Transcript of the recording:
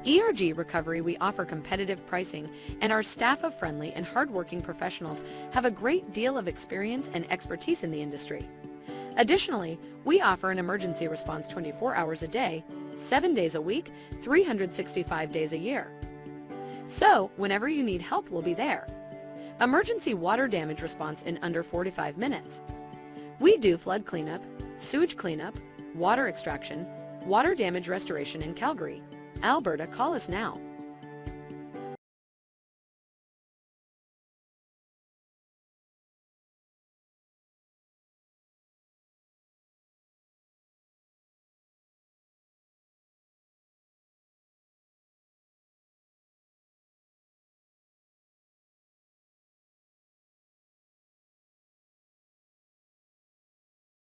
ERG Recovery, we offer competitive pricing, and our staff of friendly and hardworking professionals have a great deal of experience and expertise in the industry. Additionally, we offer an emergency response 24 hours a day, 7 days a week, 365 days a year. So, whenever you need help, we'll be there. Emergency water damage response in under 45 minutes. We do flood cleanup, sewage cleanup, water extraction, water damage restoration in Calgary, Alberta. Call us now.